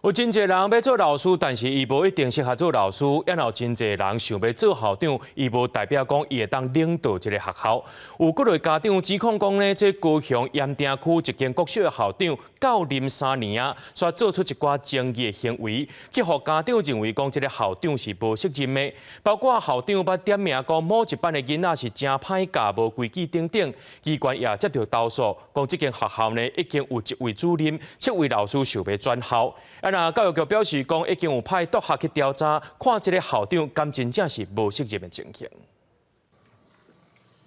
有真侪人要做老师，但是伊无一定适合做老师；也有真侪人想要做校长，伊无代表讲伊会当领导一个学校。有各类家长指控讲呢，这高雄盐埕区一间国小的校长教任3年啊，却做出一寡争议的行为，去互家长认为讲这个校长是无责任的。包括校长捌点名讲某一班的囡仔是真歹教、无规矩等等。机关也接到投诉，讲这间学校呢已经有1位主任、7位老师想要转校。那教育局表示讲，已经有派督学去调查，看这个校长敢真正是无责任的情形。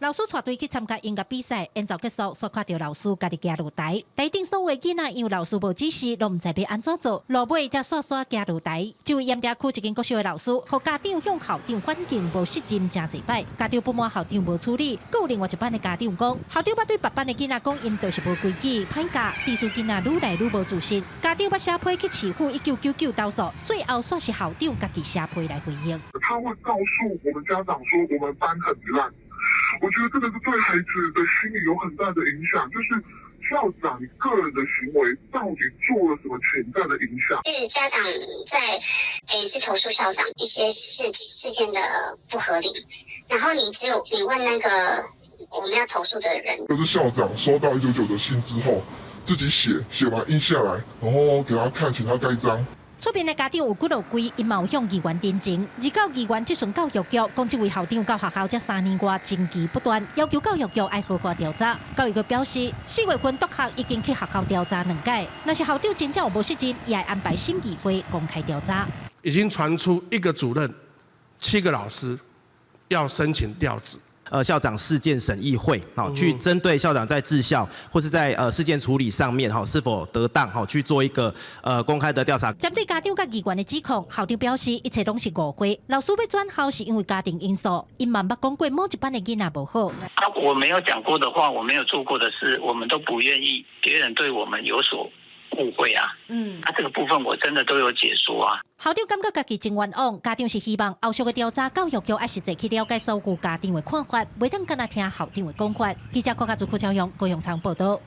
老师带队去参加音乐比赛，演奏结束，煞看到老师家己行落台。台顶所有囡仔因为老师无指示，都唔知要安怎做，落尾才刷刷行落台。这位盐埕区一间国小的老师，和家长向校长反映无适任真侪摆，家长不满校长无处理。佮有另外一班的家长讲，校长捌对别班的囡仔讲，因就是无规矩、歹教，致使囡仔愈来愈无自信。家长捌写批去市府1999投诉，最后煞是校长家己写批来回应。他会告诉我们家长说，我们班很烂。我觉得这个是对孩子的心理有很大的影响，就是校长个人的行为到底做了什么潜在的影响？是家长在可以是投诉校长一些事件的不合理，然后你问那个我们要投诉的人，就是校长收到199的信之后，自己写完印下来，然后给他看，请他盖章。出面的家长有几落规，因嘛有向议员申请。而到议员即阵教育局讲，这位校长到学校才3年多，争议不断，要求教育局爱好好调查。教育局表示，4月份督学已经去学校调查2届，若是校长真正有无责任，也会安排审议会公开调查。已经传出1个主任、7个老师要申请调职。校长事件审议会，去针对校长在治校或是在事件处理上面，是否得当，去做一个公开的调查。针对家长甲议员的指控，校长表示一切拢是误会，老师要转校是因为家庭因素，因嘛捌讲过某一班的囡仔无好。我没有讲过的话，我没有做过的事，我们都不愿意别人对我们有所误会啊。这个部分我真的都有解说啊。校长感觉家己真冤枉，家长是希望后续的调查，教育局还是实际去了解所有家长的看法，袂当干那听校长的讲法。记者郭家祖、柯超雄、高雄场报道。